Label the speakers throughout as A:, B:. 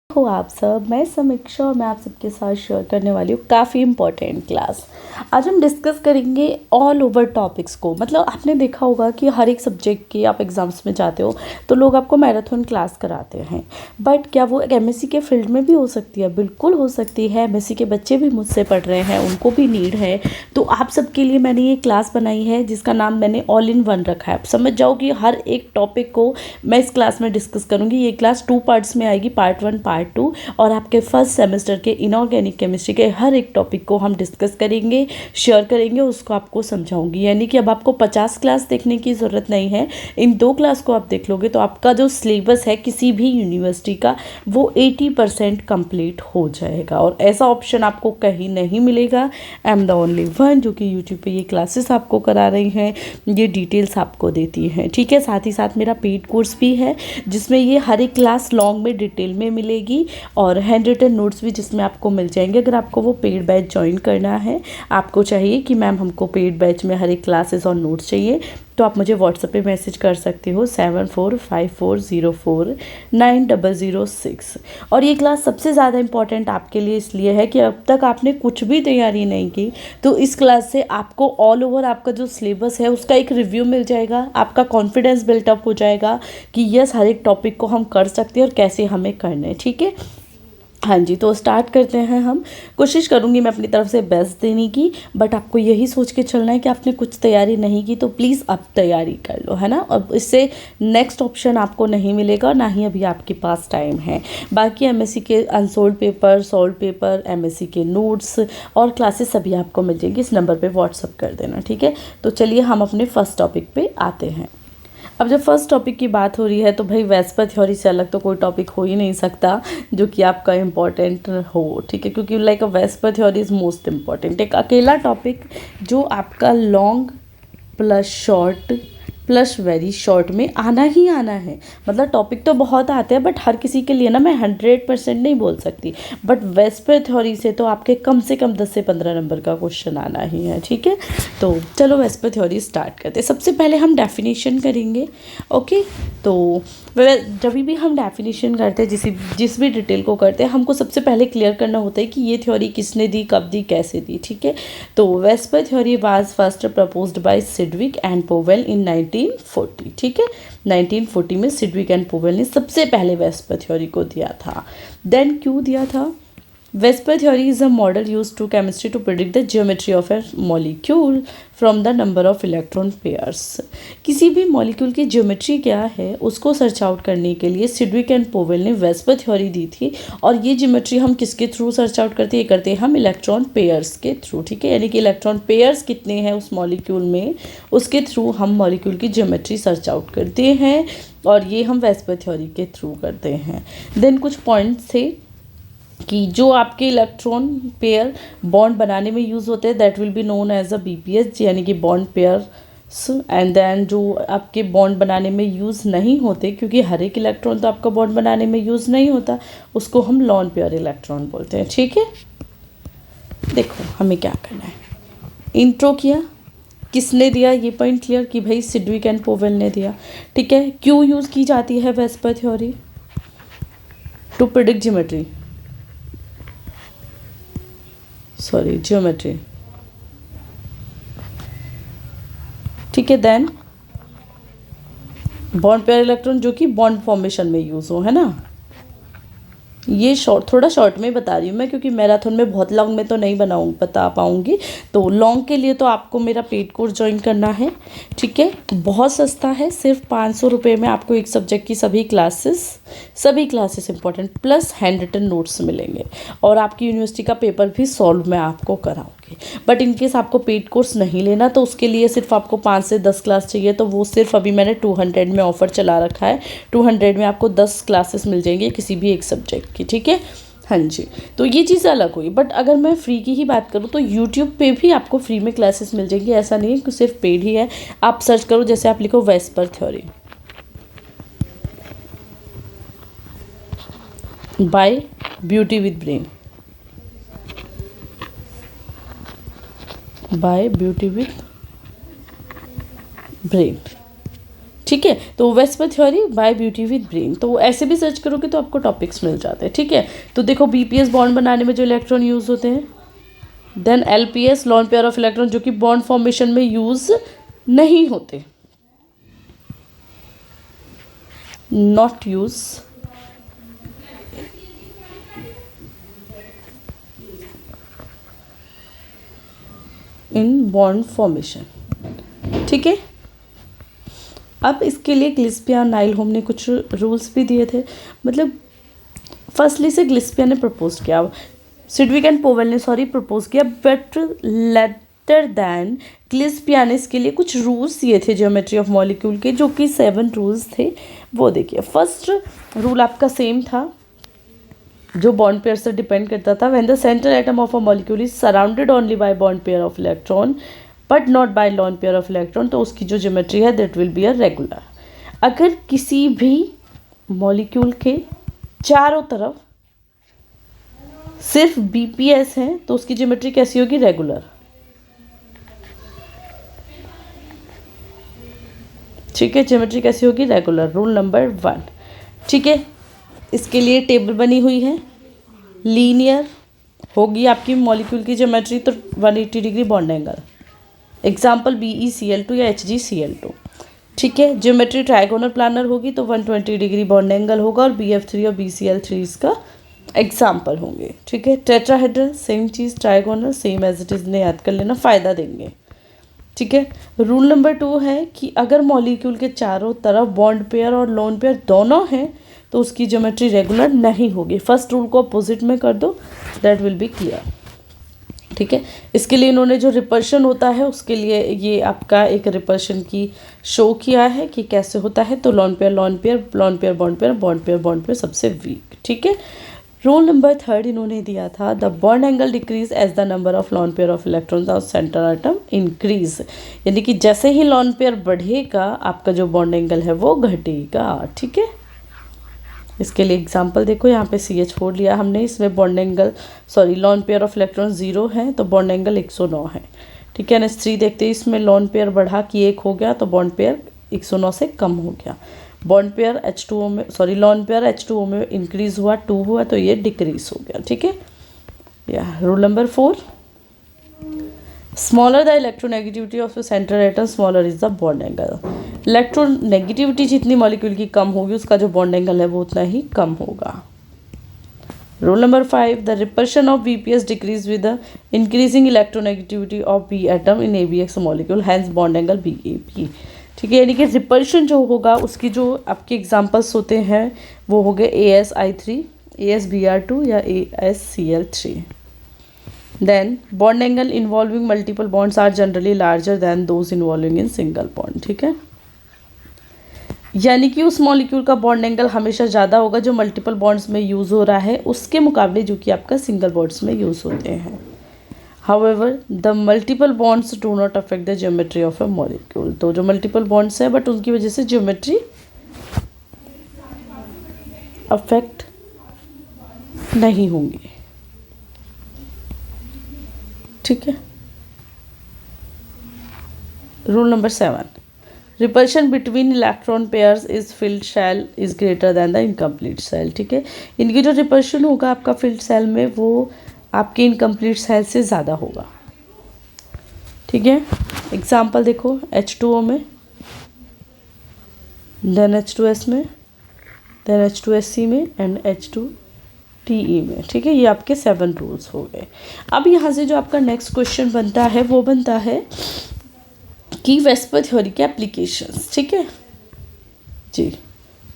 A: हो आप सब। मैं समीक्षा और मैं आप सबके साथ शेयर करने वाली हूँ काफ़ी इम्पोर्टेंट क्लास। आज हम डिस्कस करेंगे ऑल ओवर टॉपिक्स को। मतलब आपने देखा होगा कि हर एक सब्जेक्ट के आप एग्ज़ाम्स में जाते हो तो लोग आपको मैराथन क्लास कराते हैं, बट क्या वो एमएससी के फील्ड में भी हो सकती है? बिल्कुल हो सकती है। एमएससी के बच्चे भी मुझसे पढ़ रहे हैं, उनको भी नीड है। तो आप सबके लिए मैंने ये क्लास बनाई है जिसका नाम मैंने ऑल इन वन रखा है। आप समझ जाओ कि हर एक टॉपिक को मैं इस क्लास में डिस्कस करूँगी। ये क्लास 2 पार्ट्स में आएगी, पार्ट 1 पार्ट 2, और आपके फर्स्ट सेमेस्टर के इनऑर्गेनिक केमिस्ट्री के हर एक टॉपिक को हम डिस्कस करेंगे, शेयर करेंगे, उसको आपको समझाऊंगी। यानी कि अब आपको 50 क्लास देखने की ज़रूरत नहीं है। इन 2 क्लास को आप देख लोगे तो आपका जो सिलेबस है किसी भी यूनिवर्सिटी का वो 80% कंप्लीट हो जाएगा। और ऐसा ऑप्शन आपको कहीं नहीं मिलेगा। I am the only one जो कि यूट्यूब पे ये क्लासेस आपको करा रही हैं, ये डिटेल्स आपको देती हैं। ठीक है, साथ ही साथ मेरा पेड कोर्स भी है जिसमें ये हर एक क्लास लॉन्ग में डिटेल में मिलेगी और हैंड रिटन नोट्स भी जिसमें आपको मिल जाएंगे। अगर आपको वो पेड बैच ज्वाइन करना है, आपको चाहिए कि मैम हमको पेड बैच में हर एक क्लासेस और नोट्स चाहिए, तो आप मुझे व्हाट्सएप पे मैसेज कर सकते हो 7454049006। और ये क्लास सबसे ज़्यादा इंपॉर्टेंट आपके लिए इसलिए है कि अब तक आपने कुछ भी तैयारी नहीं की, तो इस क्लास से आपको ऑल ओवर आपका जो सिलेबस है उसका एक रिव्यू मिल जाएगा। आपका कॉन्फिडेंस बिल्टअप हो जाएगा कि यस, हर एक टॉपिक को हम कर सकते हैं और कैसे हमें करना है। ठीक है, हाँ जी, तो स्टार्ट करते हैं। हम कोशिश करूँगी मैं अपनी तरफ से बेस्ट देने की, बट आपको यही सोच के चलना है कि आपने कुछ तैयारी नहीं की तो प्लीज़ अब तैयारी कर लो, है ना। अब इससे नेक्स्ट ऑप्शन आपको नहीं मिलेगा, ना ही अभी आपके पास टाइम है। बाकी एमएससी के unsold paper, solve paper, MSc के नोट्स और क्लासेस सभी आपको मिल जाएंगी। इस नंबर पर व्हाट्सअप कर देना, ठीक है। तो चलिए हम अपने फर्स्ट टॉपिक पर आते हैं। अब जब फर्स्ट टॉपिक की बात हो रही है तो भाई वेस्पर थ्योरी से अलग तो कोई टॉपिक हो ही नहीं सकता जो कि आपका इम्पॉर्टेंट हो, ठीक है, क्योंकि like a VSEPR theory is most important. एक अकेला टॉपिक जो आपका long plus short plus very short में आना ही आना है। मतलब टॉपिक तो बहुत आते हैं बट हर किसी के लिए ना मैं 100% नहीं बोल सकती, बट वेस्पर थ्योरी से तो आपके कम से कम 10 से 15 नंबर का क्वेश्चन आना ही है, ठीक है। तो चलो वेस्पर थ्योरी स्टार्ट करते हैं। सबसे पहले हम डेफिनेशन करेंगे, ओके। तो जब भी हम डेफिनेशन करते हैं, जिस भी डिटेल को करते हैं, हमको सबसे पहले क्लियर करना होता है कि ये थ्योरी किसने दी, कब दी, कैसे दी, ठीक है। तो vesper theory was first proposed by Sidgwick and Powell in 1940, ठीक है। 1940 में सिडविक एंड पोवेल ने सबसे पहले वेस्पर थ्योरी को दिया था। देन क्यों दिया था? Vesper theory is a model used to chemistry to predict the geometry of a molecule from the number of electron pairs। किसी भी मॉलिक्यूल की ज्योमेट्री क्या है उसको सर्च आउट करने के लिए सिडविक एंड पोवेल ने वेस्पर थ्योरी दी थी। और ये ज्योमेट्री हम किसके थ्रू सर्च आउट करते हैं? ये करते हैं हम इलेक्ट्रॉन पेयर्स के थ्रू, ठीक है। यानी कि इलेक्ट्रॉन पेयर्स कितने हैं उस मॉलिक्यूल में, उसके थ्रू हम मॉलिक्यूल की ज्योमेट्री सर्च आउट करते हैं, और ये हम वेस्पर थ्योरी के थ्रू करते हैं। देन कुछ पॉइंट्स थे कि जो आपके इलेक्ट्रॉन पेयर बॉन्ड बनाने में यूज़ होते हैं that will be known as a BPS, यानी कि बॉन्ड पेयर्स। एंड देन जो आपके बॉन्ड बनाने में यूज़ नहीं होते, क्योंकि हर एक इलेक्ट्रॉन तो आपका बॉन्ड बनाने में यूज़ नहीं होता, उसको हम लॉन पेयर इलेक्ट्रॉन बोलते हैं, ठीक है। देखो हमें क्या करना है, इंट्रो किया, किसने दिया ये पॉइंट क्लियर कि भाई सिडविक एंड पोवेल ने दिया, ठीक है। क्यों यूज़ की जाती है VSEPR theory? To predict geometry, sorry geometry, ठीक है। देन बॉन्ड पेयर इलेक्ट्रॉन जो कि बॉन्ड फॉर्मेशन में यूज़ हो, है ना। ये थोड़ा शॉर्ट में बता रही हूँ मैं, क्योंकि मैराथन में बहुत लॉन्ग में तो नहीं बता पाऊँगी। तो लॉन्ग के लिए तो आपको मेरा पेड कोर्स ज्वाइन करना है, ठीक है। बहुत सस्ता है, सिर्फ 500 रुपये में आपको एक सब्जेक्ट की सभी classes important plus handwritten notes मिलेंगे, और आपकी यूनिवर्सिटी का पेपर भी सॉल्व मैं आपको कराऊँगी। बट इनकेस आपको पेड कोर्स नहीं लेना तो उसके लिए सिर्फ आपको 5 से 10 क्लास चाहिए, तो वो सिर्फ अभी मैंने 200 में ऑफ़र चला रखा है। 200 में आपको 10 क्लासेस मिल जाएंगे किसी भी एक सब्जेक्ट की, ठीक है। हाँ जी, तो ये चीज़ अलग हुई। बट अगर मैं फ़्री की ही बात करूँ तो यूट्यूब पे भी आपको फ्री में क्लासेस मिल जाएंगी, ऐसा नहीं है कि सिर्फ पेड ही है। आप सर्च करो, जैसे आप लिखो VSEPR theory by beauty with brain, by beauty with brain, ठीक है। तो vesper theory by beauty with brain, तो ऐसे भी सर्च करोगे तो आपको टॉपिक्स मिल जाते हैं। ठीक है, तो देखो बीपीएस बॉन्ड बनाने में जो इलेक्ट्रॉन यूज होते हैं, then LPS lone pair of electron जो कि बॉन्ड फॉर्मेशन में यूज नहीं होते, not use in bond formation. ठीक है, अब इसके लिए ग्लिस्पिया नाइलहोम ने कुछ रूल्स भी दिए थे, मतलब फर्स्टली से ग्लिस्पिया ने प्रपोज किया, सिडविक एंड पोवेल ने प्रपोज किया, बट लेटर दैन ग्लिस्पिया ने इसके लिए कुछ रूल्स दिए थे ज्योमेट्री ऑफ मॉलिक्यूल के, जो कि 7 रूल्स थे। वो देखिए, फर्स्ट रूल आपका सेम था जो बॉन्ड पेयर से डिपेंड करता था, when the central atom of a molecule is surrounded only by bond pair of electron but not by lone pair of electron, तो उसकी जो ज्योमेट्री है that will be a regular. अगर किसी भी मॉलिक्यूल के चारों तरफ सिर्फ बीपीएस है तो उसकी ज्योमेट्री कैसी होगी? रेगुलर। ठीक है, ज्योमेट्री कैसी होगी? Regular, rule number 1। ठीक है, इसके लिए टेबल बनी हुई है, लीनियर होगी आपकी मॉलिक्यूल की ज्योमेट्री, तो 180 degree bond angle, example BeCl2 या HgCl2। ठीक है, ज्योमेट्री ट्राइगोनल प्लानर होगी तो 120 डिग्री बॉन्ड एंगल होगा, और BF3 और BCl3 इसका एग्जाम्पल होंगे। ठीक है, टेट्राहेड्रल सेम चीज़, trigonal same as it is ने याद कर लेना, फ़ायदा देंगे। ठीक है, रूल नंबर 2 है कि अगर मॉलिक्यूल के चारों तरफ बॉन्ड पेयर और लोन पेयर दोनों हैं तो उसकी ज्योमेट्री रेगुलर नहीं होगी। फर्स्ट रूल को अपोजिट में कर दो, दैट विल बी क्लियर। ठीक है, इसके लिए इन्होंने जो रिपल्शन होता है उसके लिए ये आपका एक रिपल्शन की शो किया है कि कैसे होता है, तो lone pair lone pair, lone pair bond pair, bond pair bond pair सबसे वीक। ठीक है, रूल नंबर 3 इन्होंने दिया था, the bond angle decrease as the number of lone pair of electrons of centre atom increase, यानी कि जैसे ही lone pair बढ़ेगा आपका जो बॉन्ड एंगल है वो घटेगा। ठीक है, इसके लिए एग्जांपल देखो, यहाँ पे CH4 लिया हमने, इसमें bond angle lawn pair of electron 0 है तो बॉन्ड एंगल 109 है। ठीक है, NH3 देखते हैं, इसमें लॉन पेयर बढ़ा कि 1 हो गया तो बॉन्ड पेयर 109 से कम हो गया। बॉन्ड पेयर H2O में लॉन पेयर H2O में इंक्रीज हुआ, 2 हुआ तो ये डिक्रीज हो गया। ठीक है, या rule number 4, smaller the electronegativity of the central atom smaller is the bond angle. Electronegativity जितनी मॉलिक्यूल की कम होगी उसका जो बॉन्ड एंगल है वो उतना ही कम होगा। Rule number 5, the repulsion of BPS decrease with the increasing electronegativity of B atom in ABX molecule, hence bond angle BAP। ठीक है, यानी कि रिपल्शन जो होगा उसकी जो आपके एग्जांपल्स होते हैं वो हो गए AsI3, AsBr2 या AsCl3। Then bond angle involving multiple bonds are generally larger than those involving in single bond. ठीक है, यानी कि उस मॉलिक्यूल का बॉन्ड एंगल हमेशा ज़्यादा होगा जो मल्टीपल बॉन्ड्स में यूज़ हो रहा है उसके मुकाबले जो कि आपका सिंगल बॉन्ड्स में यूज़ होते हैं। However the multiple bonds do not affect the geometry of a molecule, तो जो मल्टीपल बॉन्ड्स है बट उनकी वजह से ज्योमेट्री अफेक्ट नहीं होंगी। ठीक है, rule number 7, repulsion between electron pairs is filled shell is greater than the incomplete shell. ठीक है, इनकी जो रिपल्शन होगा आपका फिल्ड सेल में वो आपके इनकम्प्लीट सेल से ज़्यादा होगा। ठीक है, एग्जाम्पल देखो, H2O में, देन H2S में, देन H2SC में एंड H2TE में। ठीक है, ये आपके 7 रूल्स हो गए। अब यहाँ से जो आपका नेक्स्ट क्वेश्चन बनता है वो बनता है कि वेस्पर थ्योरी के एप्लीकेशंस। ठीक है जी,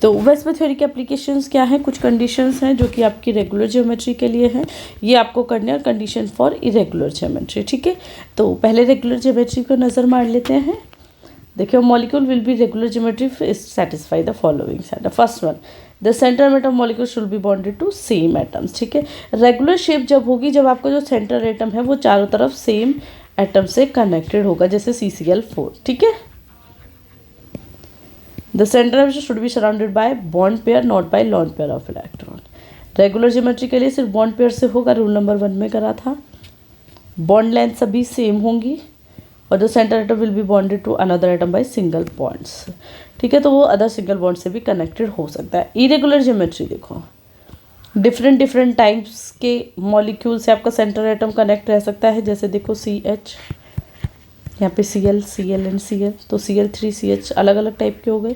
A: तो वेस्पर थ्योरी के एप्लीकेशंस क्या हैं? कुछ कंडीशंस हैं जो कि आपकी रेगुलर ज्योमेट्री के लिए हैं, ये आपको करने हैं, और कंडीशन फॉर इरेगुलर ज्योमेट्री। ठीक है, तो पहले रेगुलर ज्योमेट्री को नज़र मार लेते हैं। देखिए, molecule will be regular geometry satisfy the following set. First one, the centre atom molecule should be bonded to same atoms. ठीक है, रेगुलर शेप जब होगी जब आपका जो सेंटर एटम है वो चारों तरफ सेम एटम से कनेक्टेड होगा, जैसे CCl4। ठीक है, the centre should be surrounded by bond pair not by lone pair of electron. Regular geometry के लिए सिर्फ बॉन्ड पेयर से होगा, रूल नंबर 1 में करा था। बॉन्ड लेंथ सभी सेम होंगी और जो centre atom will be bonded to another atom by single bonds, ठीक है, तो वो अदर सिंगल बॉन्ड से भी कनेक्टेड हो सकता है। इरेगुलर ज्योमेट्री देखो, डिफरेंट डिफरेंट टाइप्स के मॉलिक्यूल से आपका सेंटर एटम कनेक्ट रह सकता है। जैसे देखो CH, यहाँ पे Cl एंड Cl, तो Cl3CH अलग अलग टाइप के हो गए,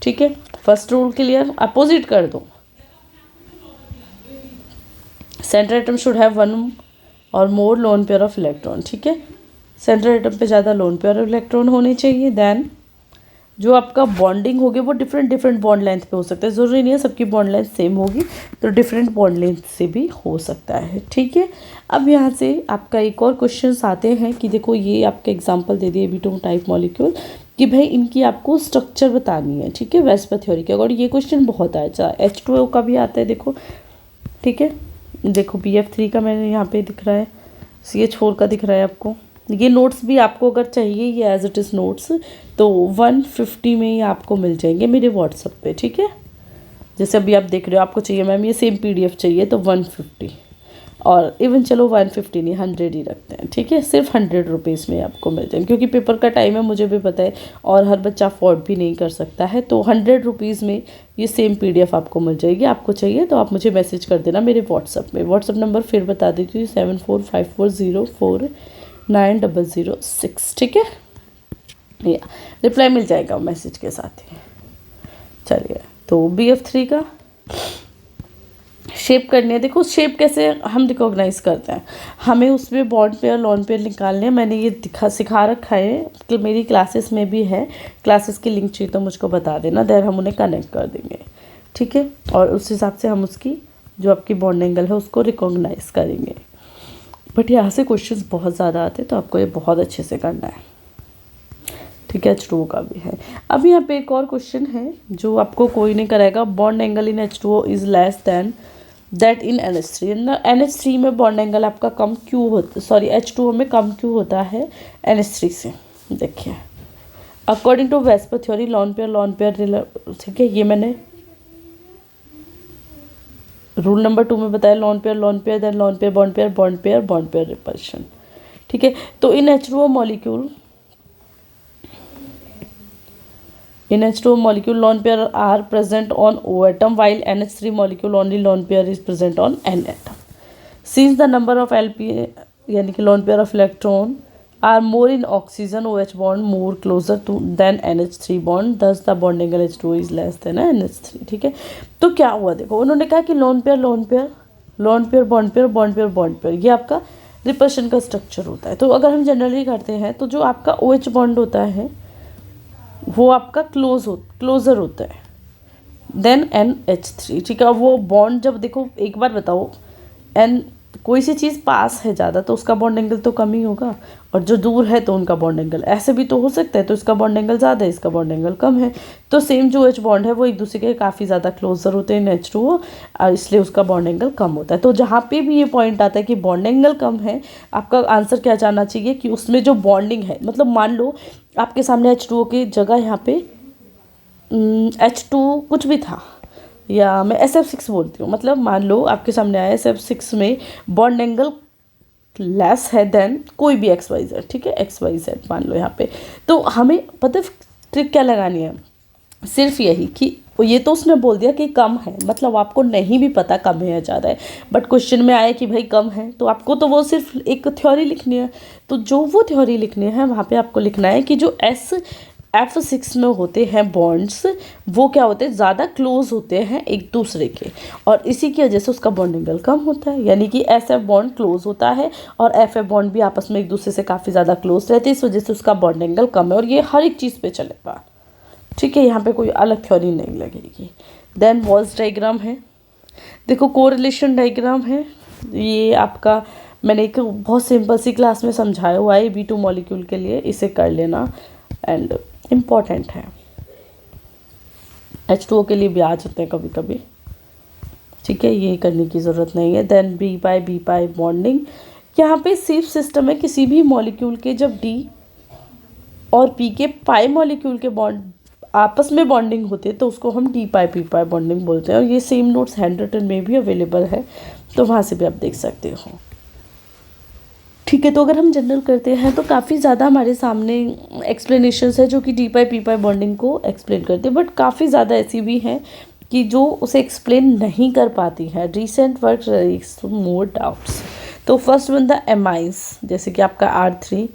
A: ठीक है। फर्स्ट रूल क्लियर, अपोजिट कर दो। Centre atom should have one और मोर लोन पेयर ऑफ इलेक्ट्रॉन, ठीक है, सेंटर एटम पे ज़्यादा लोन पेयर ऑफ इलेक्ट्रॉन होने चाहिए। देन जो आपका बॉन्डिंग होगी वो डिफरेंट डिफरेंट बॉन्ड लेंथ पे हो सकता है, ज़रूरी नहीं है सबकी बॉन्ड लेंथ सेम होगी, तो डिफरेंट बॉन्ड लेंथ से भी हो सकता है, ठीक है। अब यहाँ से आपका एक और क्वेश्चन आते हैं कि देखो ये आपका एग्जांपल दे दिए Ab2 टाइप मॉलिक्यूल कि भाई इनकी आपको स्ट्रक्चर बतानी है, ठीक है, वेस्पर थ्योरी के अकॉर्डिंग। ये क्वेश्चन बहुत आया, चाहे H2O का भी आता है देखो, ठीक है। देखो BF3 का मैंने यहाँ पे दिख रहा है, CH4 का दिख रहा है आपको। ये नोट्स भी आपको अगर चाहिए ये एज इट इज़ नोट्स तो 150 में ही आपको मिल जाएंगे मेरे व्हाट्सएप पे, ठीक है। जैसे अभी आप देख रहे हो आपको चाहिए मैम ये सेम PDF चाहिए तो 150, और इवन चलो 150 नहीं 100 ही रखते हैं, ठीक है, सिर्फ 100 रुपीज़ में आपको मिल जाएंगे, क्योंकि पेपर का टाइम है मुझे भी पता है और हर बच्चा अफोर्ड भी नहीं कर सकता है, तो 100 रुपीज़ में ये सेम PDF आपको मिल जाएगी। आपको चाहिए तो आप मुझे मैसेज कर देना मेरे व्हाट्सएप में। व्हाट्सएप नंबर फिर बता देती हूँ 7454049006, ठीक है, या रिप्लाई मिल जाएगा मैसेज के साथ ही। चलिए, तो BF3 का शेप करनी है। देखो शेप कैसे हम रिकॉग्नाइज करते हैं, हमें उसमें बॉन्ड पेयर लॉन पेयर निकालने हैं। मैंने ये सिखा रखा है कि मेरी क्लासेस में भी है, क्लासेस की लिंक चाहिए तो मुझको बता देना, देर हम उन्हें कनेक्ट कर देंगे, ठीक है, और उस हिसाब से हम उसकी जो आपकी बॉन्ड एंगल है उसको रिकॉग्नाइज करेंगे। बट यहाँ से क्वेश्चंस बहुत ज़्यादा आते हैं तो आपको ये बहुत अच्छे से करना है, ठीक है। H2O का भी है। अब यहाँ पे एक और क्वेश्चन है जो आपको कोई नहीं कराएगा, bond angle in H2O is less than that in NH3। NH3 में बॉन्ड एंगल आपका कम क्यों होता, सॉरी H2O में कम क्यों होता है NH3 से। देखिए according to VSEPR theory lone pair, ठीक है, ये मैंने रूल नंबर 2 में बताया, lone pair then lone pair bond pair repulsion, ठीक है। तो इन H2O molecule lone pair are present on O atom while NH3 molecule only lone pair is present on N atom. Since the number of LP यानी कि lone pair of electron are more in oxygen OH bond more closer to than NH3 bond, thus the bond angle H2O is less than NH3, ठीक है। तो क्या हुआ देखो, उन्होंने कहा कि lone pair bond pair ये आपका रिपल्शन का स्ट्रक्चर होता है। तो अगर हम जनरली करते हैं तो जो आपका OH बॉन्ड होता है वो आपका क्लोज़र होता है देन NH3, ठीक है। वो बॉन्ड जब देखो एक बार बताओ कोई सी चीज़ पास है ज़्यादा तो उसका बॉन्ड एंगल तो कम ही होगा, और जो दूर है तो उनका बॉन्ड एंगल ऐसे भी तो हो सकता है, तो इसका बॉन्ड एंगल ज़्यादा है इसका बॉन्ड एंगल कम है। तो सेम जो H बॉन्ड है वो एक दूसरे के काफ़ी ज़्यादा क्लोजर होते हैं H2O, इसलिए उसका बॉन्ड एंगल कम होता है। तो जहाँ पे भी ये पॉइंट आता है कि बॉन्ड एंगल कम है, आपका आंसर क्या जाना चाहिए कि उसमें जो बॉन्डिंग है, मतलब मान लो आपके सामने H2O की जगह यहाँ पे H2 कुछ भी था, या मैं SF6 बोलती हूँ, मतलब मान लो आपके सामने आया SF6 में बॉन्ड एंगल लेस है देन कोई भी XYZ, ठीक है, XYZ मान लो यहाँ पे। तो हमें पता है ट्रिक क्या लगानी है, सिर्फ यही कि ये तो उसने बोल दिया कि कम है, मतलब आपको नहीं भी पता कम है या ज़्यादा है, बट क्वेश्चन में आया कि भाई कम है, तो आपको तो वो सिर्फ एक थ्योरी लिखनी है। तो जो वो थ्योरी लिखनी है वहाँ पे आपको लिखना है कि जो SF6 में होते हैं बॉन्ड्स वो क्या होते हैं, ज़्यादा क्लोज होते हैं एक दूसरे के, और इसी की वजह से उसका बॉन्ड एंगल कम होता है। यानी कि SF बॉन्ड क्लोज होता है और FF बॉन्ड भी आपस में एक दूसरे से काफ़ी ज़्यादा क्लोज रहते हैं, इस वजह से उसका बॉन्ड एंगल कम है, और ये हर एक चीज़ पे चलेगा, ठीक है, यहाँ पे कोई अलग थ्योरी नहीं लगेगी। देन वॉल्स डायग्राम है, देखो कोरिलेशन डायग्राम है, ये आपका मैंने एक बहुत सिंपल सी क्लास में समझाया हुआ है Ab2 मॉलिक्यूल के लिए, इसे कर लेना एंड इम्पॉर्टेंट है। H2O के लिए भी आ जाते हैं कभी कभी, ठीक है, ये करने की ज़रूरत नहीं है। देन B पाई बॉन्डिंग, यहाँ पे सेफ सिस्टम है, किसी भी मॉलिक्यूल के जब D और P के पाई मॉलिक्यूल के बॉन्ड आपस में बॉन्डिंग होती है तो उसको हम D पाई P पाई बॉन्डिंग बोलते हैं, और ये सेम नोट्स हैंड रिटन में भी अवेलेबल है, तो वहाँ से भी आप देख सकते हो, ठीक है, तो अगर हम जनरल करते हैं तो काफ़ी ज़्यादा हमारे सामने एक्सप्लेनेशंस है जो कि D pi P pi bonding को एक्सप्लेन करते हैं, बट काफ़ी ज़्यादा ऐसी भी हैं कि जो उसे एक्सप्लेन नहीं कर पाती है। Recent work raise more doubts. तो फर्स्ट वन द एमाइंस, जैसे कि आपका R3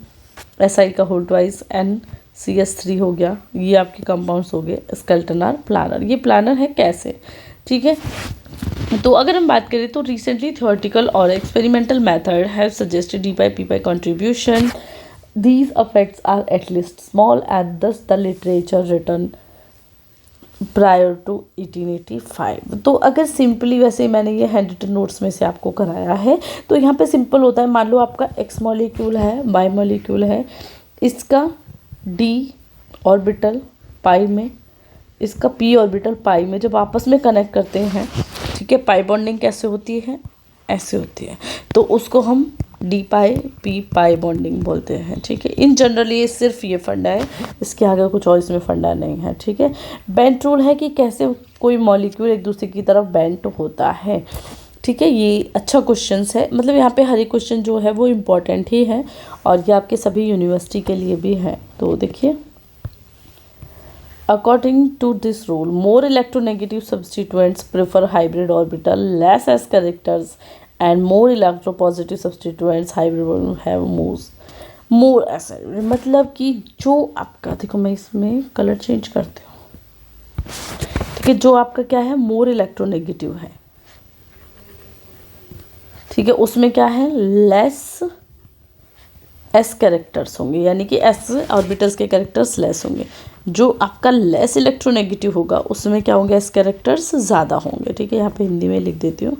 A: SI का होल ट्वाइस NCS3 हो गया, ये आपके कंपाउंड्स हो गए स्केलेटन आर प्लानर। ये प्लानर है कैसे, ठीक है। तो अगर हम बात करें तो रिसेंटली थियोरेटिकल और experimental method have suggested D pi P pi contribution, these effects are at least small and thus the literature written prior to 1885। तो अगर सिंपली, वैसे मैंने ये हैंड रिटन नोट्स में से आपको कराया है, तो यहाँ पे सिंपल होता है। मान लो आपका एक्स मॉलिक्यूल है, बाई मॉलिक्यूल है, इसका डी ऑर्बिटल पाई में, इसका पी ऑर्बिटल पाई में जब आपस में कनेक्ट करते हैं, ठीक है, पाई बॉन्डिंग कैसे होती है, ऐसे होती है, तो उसको हम D pi P pi bonding बोलते हैं, ठीक है। इन जनरल ये सिर्फ ये फंडा है, इसके आगे कुछ और इसमें फंडा नहीं है, ठीक है। बेंट रूल है कि कैसे कोई मॉलिक्यूल एक दूसरे की तरफ बेंट होता है, ठीक है। ये अच्छा क्वेश्चन है, मतलब यहाँ पे हर एक क्वेश्चन जो है वो इम्पॉर्टेंट ही है और ये आपके सभी यूनिवर्सिटी के लिए भी है। तो देखिए, according to this rule more electronegative substituents prefer hybrid orbital less s characters and more electropositive substituents hybrid have more s. मतलब कि जो आपका, देखो मैं इसमें कलर चेंज करती हूँ, ठीक है, जो आपका क्या है मोर इलेक्ट्रोनेगेटिव है, ठीक है, उसमें क्या है लेस एस कैरेक्टर्स होंगे, यानी कि एस ऑर्बिटल्स के कैरेक्टर्स लेस होंगे। जो आपका लेस इलेक्ट्रोनेगेटिव होगा उसमें क्या होंगे, एस कैरेक्टर्स ज़्यादा होंगे, ठीक है। यहाँ पे हिंदी में लिख देती हूँ,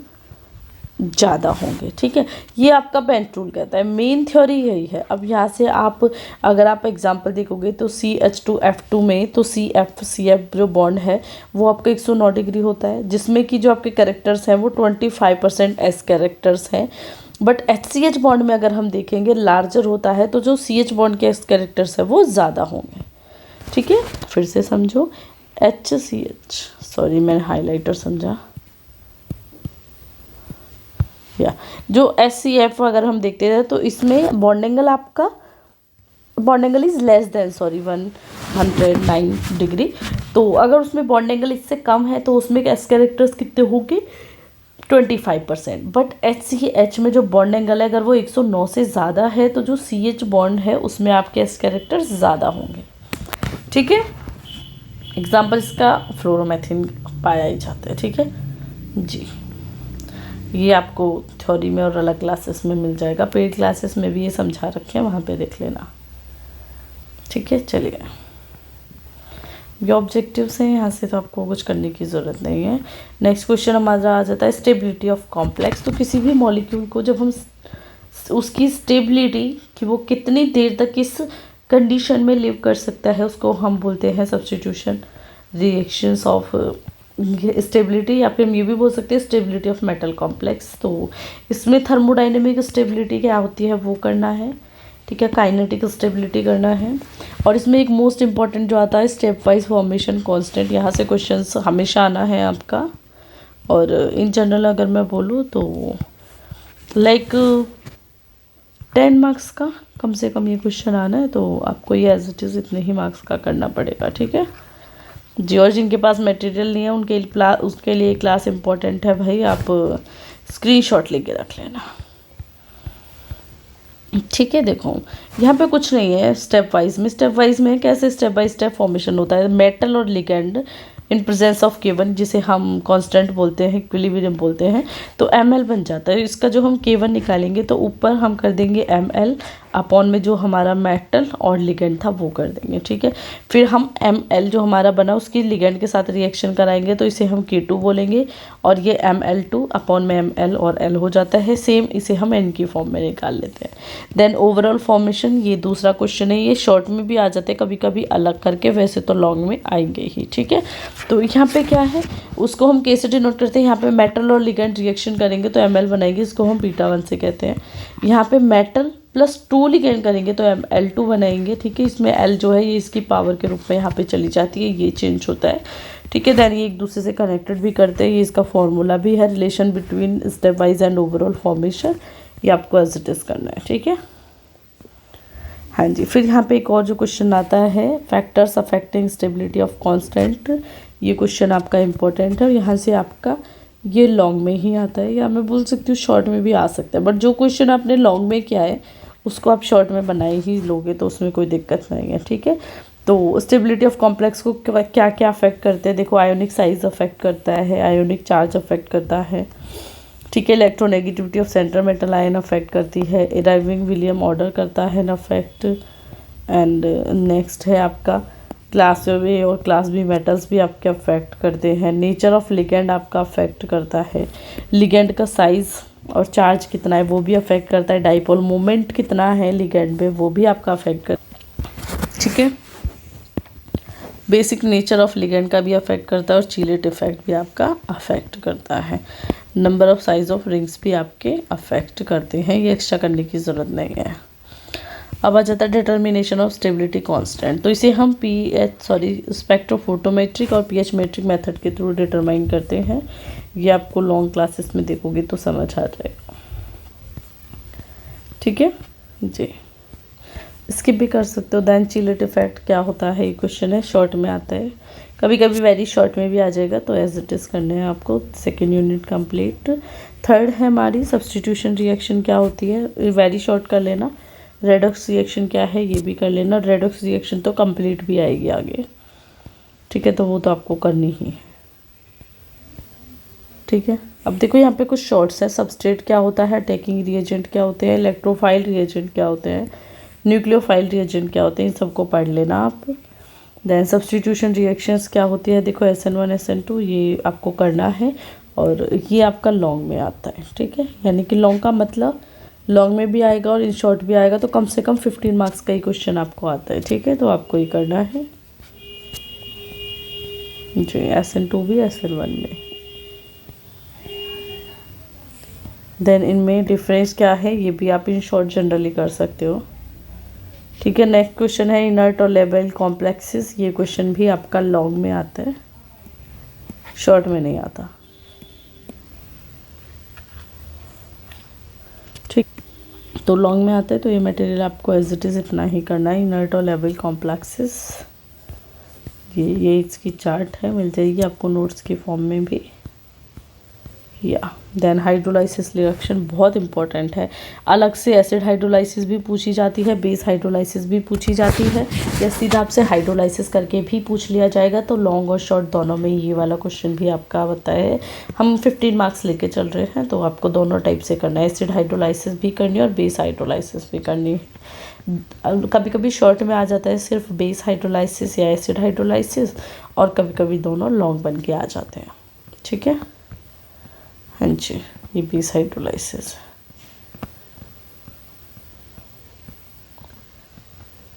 A: ज़्यादा होंगे, ठीक है। ये आपका बेंट रूल कहता है, मेन थ्योरी यही है। अब यहाँ से आप, अगर आप एग्जांपल देखोगे तो CH2F2 में तो CF जो बॉन्ड है वो आपका 109 डिग्री होता है, जिसमें कि जो आपके कैरेक्टर्स हैं वो 25% एस कैरेक्टर्स हैं। बट HCH बॉन्ड में अगर हम देखेंगे लार्जर होता है, तो जो CH बॉन्ड के एस कैरेक्टर्स है वो ज़्यादा होंगे, ठीक है। फिर से समझो, HCH, सॉरी मैंने हाईलाइटर समझा, या जो SCF अगर हम देखते हैं तो इसमें बॉन्ड एंगल आपका, bond angle is less than, sorry 109 degree. तो अगर उसमें बॉन्ड एंगल इससे कम है तो उसमें एस कैरेक्टर्स कितने होंगे, 25%। बट HCH में जो बॉन्ड एंगल है अगर वो 109 से ज़्यादा है तो जो CH बॉन्ड है उसमें आपके एस कैरेक्टर्स ज़्यादा होंगे, ठीक है। एग्जाम्पल इसका फ्लोरोमेथिन पाया ही जाता है, ठीक है जी। ये आपको थ्योरी में और अलग क्लासेस में मिल जाएगा, पेड क्लासेस में भी ये समझा रखे हैं, वहाँ पे देख लेना, ठीक है। चलिए, ये ऑब्जेक्टिव्स हैं, यहाँ से तो आपको कुछ करने की ज़रूरत नहीं है। नेक्स्ट क्वेश्चन हमारा आ जाता है स्टेबिलिटी ऑफ कॉम्प्लेक्स। तो किसी भी मॉलिक्यूल को जब हम उसकी स्टेबिलिटी कि वो कितनी देर तक किस कंडीशन में लिव कर सकता है उसको हम बोलते हैं सब्स्टिट्यूशन रिएक्शंस ऑफ स्टेबिलिटी, या फिर हम ये भी बोल सकते हैं स्टेबिलिटी ऑफ मेटल कॉम्प्लेक्स। तो इसमें थर्मोडाइनमिक स्टेबिलिटी क्या होती है वो करना है, ठीक है, काइनेटिक स्टेबिलिटी करना है। और इसमें एक मोस्ट इंपॉर्टेंट जो आता है स्टेप वाइज फॉर्मेशन कांस्टेंट, यहाँ से क्वेश्चंस हमेशा आना है आपका। और इन जनरल अगर मैं बोलूँ तो लाइक 10 मार्क्स का कम से कम ये क्वेश्चन आना है, तो आपको ये एज इट इज़ इतने ही मार्क्स का करना पड़ेगा, ठीक है जी। और जिनके पास मटेरियल नहीं है उसके लिए क्लास इंपॉर्टेंट है भाई, आप स्क्रीनशॉट लेके रख लेना, ठीक है। देखो यहाँ पे कुछ नहीं है स्टेप वाइज में कैसे स्टेप बाय स्टेप फॉर्मेशन होता है मेटल और ligand in presence of K1, जिसे हम कांस्टेंट बोलते हैं, इक्विलिब्रियम बोलते हैं, तो Ml बन जाता है। इसका जो हम K1 निकालेंगे तो ऊपर हम कर देंगे Ml अपॉन में जो हमारा मेटल और लिगेंड था वो कर देंगे, ठीक है। फिर हम Ml जो हमारा बना उसकी लिगेंड के साथ रिएक्शन कराएंगे तो इसे हम K2 बोलेंगे, और ये Ml2 अपॉन में Ml और L हो जाता है। सेम इसे हम N की फॉर्म में निकाल लेते हैं। देन ओवरऑल फॉर्मेशन, ये दूसरा क्वेश्चन है, ये शॉर्ट में भी आ जाते हैं कभी कभी अलग करके, वैसे तो लॉन्ग में आएंगे ही, ठीक है। तो यहाँ पे क्या है उसको हम कैसे डिनोट करते हैं, यहाँ पे मेटल और लिगेंड रिएक्शन करेंगे तो Ml बनाएंगे, इसको हम β1 से कहते हैं। यहाँ पे मेटल प्लस 2 लिगेंड करेंगे तो Ml2 बनाएंगे, ठीक है। इसमें L जो है ये इसकी पावर के रूप में यहाँ पे चली जाती है, ये चेंज होता है, ठीक है। देन ये एक दूसरे से कनेक्टेड भी करते हैं, ये इसका फॉर्मूला भी है, relation between step wise and overall formation ये आपको एज इट इज़ करना है, ठीक है। हाँ जी, फिर यहाँ पे एक और जो क्वेश्चन आता है, factors affecting stability of constant. ये क्वेश्चन आपका इम्पोर्टेंट है और यहाँ से आपका ये लॉन्ग में ही आता है, या मैं बोल सकती हूँ शॉर्ट में भी आ सकता है, बट जो क्वेश्चन आपने लॉन्ग में किया है उसको आप शॉर्ट में बनाए ही लोगे, तो उसमें कोई दिक्कत नहीं है, ठीक है। तो स्टेबिलिटी ऑफ कॉम्प्लेक्स को क्या क्या अफेक्ट करते हैं, देखो आयोनिक साइज अफेक्ट करता है, आयोनिक चार्ज अफेक्ट करता है, ठीक है। Electronegativity of central metal ion affect करती है, अराइविंग विलियम ऑर्डर करता है न अफेक्ट। एंड नेक्स्ट है आपका क्लास ए और क्लास बी मेटल्स भी आपके अफेक्ट करते हैं। नेचर ऑफ लिगेंड आपका अफेक्ट करता है, लिगेंड का साइज़ और चार्ज कितना है वो भी अफेक्ट करता है, डाइपोल मोमेंट कितना है लिगेंड में वो भी आपका अफेक्ट करता है, ठीक है। बेसिक नेचर ऑफ लिगेंड का भी अफेक्ट करता है और चीलेट इफेक्ट भी आपका अफेक्ट करता है। Number of size of rings भी आपके अफेक्ट करते हैं, ये एक्स्ट्रा करने की ज़रूरत नहीं है। अब आ जाता है डिटर्मिनेशन ऑफ स्टेबिलिटी कांस्टेंट। तो इसे हम स्पेक्ट्रोफोटोमेट्रिक और पीएच मेट्रिक मेथड के थ्रू डिटरमाइन करते हैं। ये आपको लॉन्ग क्लासेस में देखोगे तो समझ आ जाएगा, ठीक है जी। स्किप भी कर सकते हो। दैन चीलेट इफेक्ट क्या होता है, ये क्वेश्चन है, शॉर्ट में आता है, कभी कभी वेरी शॉर्ट में भी आ जाएगा, तो एज इट इज़ करने हैं आपको। Second unit complete. थर्ड है हमारी सब्स्टिट्यूशन रिएक्शन क्या होती है, वेरी शॉर्ट कर लेना। रेडॉक्स रिएक्शन क्या है ये भी कर लेना। रेडॉक्स रिएक्शन तो कंप्लीट भी आएगी आगे, ठीक है, तो वो तो आपको करनी ही है, ठीक है। अब देखो यहाँ पे कुछ शॉर्ट्स है। सबस्ट्रेट क्या होता है, अटैकिंग रिएजेंट क्या होते हैं, इलेक्ट्रोफाइल रिएजेंट क्या होते हैं, न्यूक्लियोफाइल रिएजेंट क्या होते हैं, इन सबको पढ़ लेना आप। देन सब्स्टिट्यूशन रिएक्शंस क्या होती है, देखो SN1 SN2 ये आपको करना है, और ये आपका लॉन्ग में आता है, ठीक है। यानी कि लॉन्ग का मतलब लॉन्ग में भी आएगा और इन शॉर्ट भी आएगा, तो कम से कम 15 मार्क्स का ही क्वेश्चन आपको आता है, ठीक है, तो आपको ये करना है जी। SN2 भी SN1 में। देन इनमें डिफरेंस क्या है ये भी आप इन शॉर्ट जनरली कर सकते हो, ठीक है। नेक्स्ट क्वेश्चन है इनर्ट और लेबल कॉम्प्लेक्सेस। ये क्वेश्चन भी आपका लॉन्ग में आता है, शॉर्ट में नहीं आता, ठीक। तो लॉन्ग में आता है, तो ये मटेरियल आपको एज इट इज़ इतना ही करना है। इनर्ट और लेबल कॉम्प्लेक्सेस, ये इसकी चार्ट है, मिल जाएगी आपको नोट्स के फॉर्म में भी, या। देन हाइड्रोलाइसिस रिएक्शन बहुत इंपॉर्टेंट है, अलग से एसिड हाइड्रोलाइसिस भी पूछी जाती है, बेस हाइड्रोलाइसिस भी पूछी जाती है, या सीधा आपसे हाइड्रोलाइसिस करके भी पूछ लिया जाएगा। तो लॉन्ग और शॉर्ट दोनों में ये वाला क्वेश्चन भी आपका होता है। हम 15 मार्क्स लेके चल रहे हैं, तो आपको दोनों टाइप से करना है, एसिड हाइड्रोलाइसिस भी करनी है और बेस हाइड्रोलाइसिस भी करनी है। कभी कभी शॉर्ट में आ जाता है सिर्फ बेस हाइड्रोलाइसिस या एसिड हाइड्रोलाइसिस, और कभी कभी दोनों लॉन्ग बन के आ जाते हैं, ठीक है। हाँ जी, ये base hydrolysis.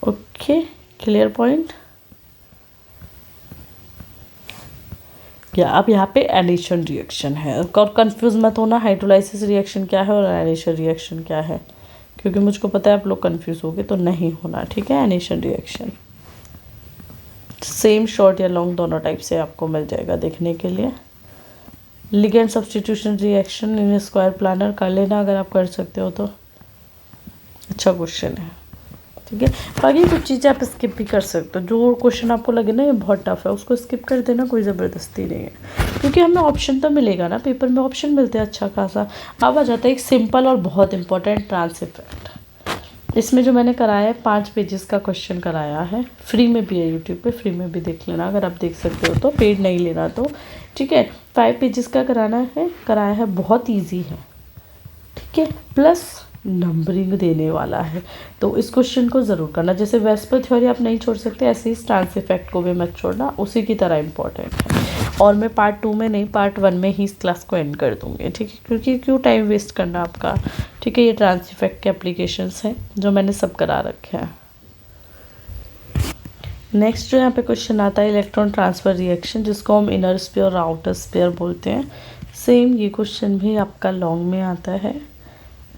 A: Okay, clear point. या अब यहाँ पे एडिशन रिएक्शन है, और कंफ्यूज मत होना हाइड्रोलाइसिस रिएक्शन क्या है और एडिशन रिएक्शन क्या है, क्योंकि मुझको पता है आप लोग कंफ्यूज होगे, तो नहीं होना, ठीक है। एडिशन रिएक्शन सेम शॉर्ट या लॉन्ग दोनों टाइप से आपको मिल जाएगा देखने के लिए। Ligand substitution reaction in square planar कर लेना अगर आप कर सकते हो तो, अच्छा क्वेश्चन है, ठीक है। बाकी कुछ चीज़ें आप स्किप भी कर सकते हो, जो क्वेश्चन आपको लगे ना ये बहुत टफ है उसको स्किप कर देना, कोई ज़बरदस्ती नहीं है, क्योंकि हमें ऑप्शन तो मिलेगा ना, पेपर में ऑप्शन मिलते हैं अच्छा खासा। अब आ जाता है एक सिंपल और बहुत इंपॉर्टेंट ट्रांस इफेक्ट। इसमें जो मैंने कराया है 5 पेजेस का क्वेश्चन कराया है, फ्री में भी है, यूट्यूब पे फ्री में भी देख लेना अगर आप देख सकते हो तो, पेड नहीं लेना तो, ठीक है। 5 पेजेस का कराया है, बहुत इजी है, ठीक है, प्लस नंबरिंग देने वाला है, तो इस क्वेश्चन को ज़रूर करना। जैसे वेस्पर थ्योरी आप नहीं छोड़ सकते, ऐसे ही ट्रांस इफेक्ट को भी मत छोड़ना, उसी की तरह इंपॉर्टेंट है। और मैं पार्ट 2 में नहीं, पार्ट 1 में ही इस क्लास को एंड कर दूँगी, ठीक है, क्योंकि क्यों टाइम वेस्ट करना आपका, ठीक है। ये ट्रांस इफेक्ट के एप्लीकेशंस हैं जो मैंने सब करा रखे हैं। नेक्स्ट जो यहाँ पे क्वेश्चन आता है इलेक्ट्रॉन ट्रांसफ़र रिएक्शन, जिसको हम इनर स्फीयर और आउटर स्फीयर बोलते हैं। सेम ये क्वेश्चन भी आपका लॉन्ग में आता है,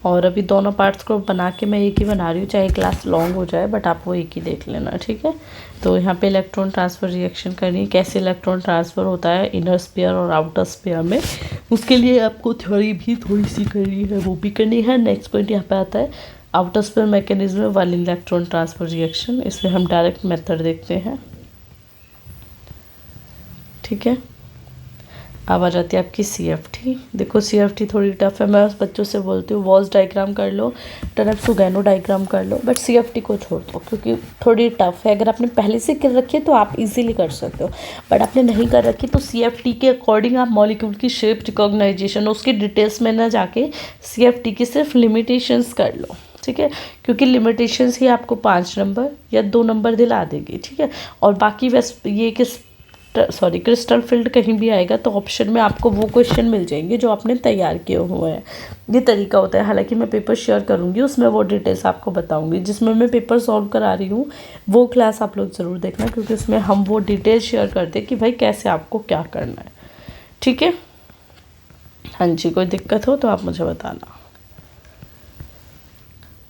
A: और अभी दोनों पार्ट्स को बना के मैं एक ही बना रही हूँ, चाहे क्लास लॉन्ग हो जाए बट आप वो एक ही देख लेना, ठीक है। तो यहाँ पे इलेक्ट्रॉन ट्रांसफ़र रिएक्शन करनी है, कैसे इलेक्ट्रॉन ट्रांसफ़र होता है इनर स्फीयर और आउटर स्फीयर में, उसके लिए आपको थ्योरी भी थोड़ी सी करनी है, वो भी करनी है। नेक्स्ट पॉइंट यहाँ पे आता है आउटर स्फीयर मैकेनिज्म वाली इलेक्ट्रॉन ट्रांसफ़र रिएक्शन, इसमें हम डायरेक्ट मेथड देखते हैं, ठीक है। अब आ जाती है आपकी CFT। देखो CFT थोड़ी टफ है, मैं उस बच्चों से बोलती हूँ वॉल्स डायग्राम कर लो, टर्नअप-सुगैनो डायग्राम कर लो, बट CFT को छोड़ दो क्योंकि थोड़ी टफ है। अगर आपने पहले से कर रखी है तो आप इजीली कर सकते हो, बट आपने नहीं कर रखी तो CFT के अकॉर्डिंग आप मॉलिक्यूल की शेप रिकॉग्नाइजेशन उसकी डिटेल्स में ना जाके CFT की सिर्फ लिमिटेशंस कर लो, ठीक है, क्योंकि लिमिटेशंस ही आपको 5 नंबर या 2 नंबर दिला देगी, ठीक है। और बाकी वैसे ये क्रिस्टल फील्ड कहीं भी आएगा तो ऑप्शन में आपको वो क्वेश्चन मिल जाएंगे जो आपने तैयार किए हुए हैं। ये तरीका होता है, हालांकि मैं पेपर शेयर करूंगी उसमें वो डिटेल्स आपको बताऊंगी। जिसमें मैं पेपर सॉल्व करा रही हूँ वो क्लास आप लोग ज़रूर देखना, क्योंकि उसमें हम वो डिटेल्स शेयर करते हैं कि भाई कैसे आपको क्या करना है, ठीक है। हाँ जी, कोई दिक्कत हो तो आप मुझे बताना,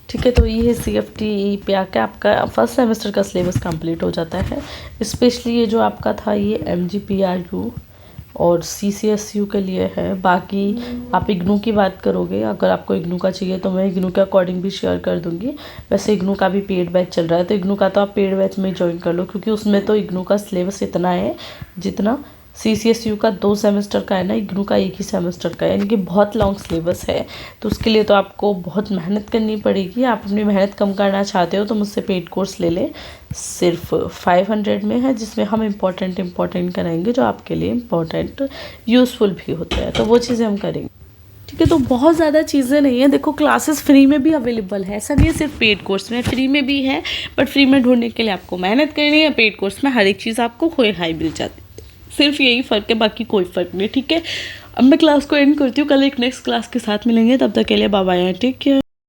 A: ठीक है। तो ये CFT पे आके आपका फर्स्ट सेमेस्टर का सिलेबस कंप्लीट हो जाता है। स्पेशली ये जो आपका था ये MGPRU और CCSU के लिए है। बाकी आप इग्नू की बात करोगे, अगर आपको इग्नू का चाहिए तो मैं इग्नू के अकॉर्डिंग भी शेयर कर दूंगी। वैसे इग्नू का भी पेड बैच चल रहा है, तो इग्नू का तो आप पेड बैच में ज्वाइन कर लो, क्योंकि उसमें तो इग्नू का सिलेबस इतना है जितना CCSU का 2 सेमेस्टर का है ना, इग्नू का 1 ही सेमेस्टर का है, यानी कि बहुत लॉन्ग सिलेबस है। तो उसके लिए तो आपको बहुत मेहनत करनी पड़ेगी। आप अपनी मेहनत कम करना चाहते हो तो मुझसे पेड कोर्स ले लें, सिर्फ 500 में है, जिसमें हम इम्पोर्टेंट कराएंगे जो आपके लिए इम्पोर्टेंट यूज़फुल भी होते हैं, तो वो चीज़ें हम करेंगे, ठीक है। तो बहुत ज़्यादा चीज़ें नहीं है, देखो क्लासेस फ्री में भी अवेलेबल है, ऐसा नहीं है सिर्फ पेड कोर्स में, फ्री में भी है, बट फ्री में ढूंढने के लिए आपको मेहनत करनी है। पेड कोर्स में हर एक चीज़ आपको हाई मिल जाती है, सिर्फ यही फ़र्क है, बाकी कोई फ़र्क नहीं, ठीक है। अब मैं क्लास को एंड करती हूँ, कल एक नेक्स्ट क्लास के साथ मिलेंगे, तब तक के लिए बाय बाय, ठीक है।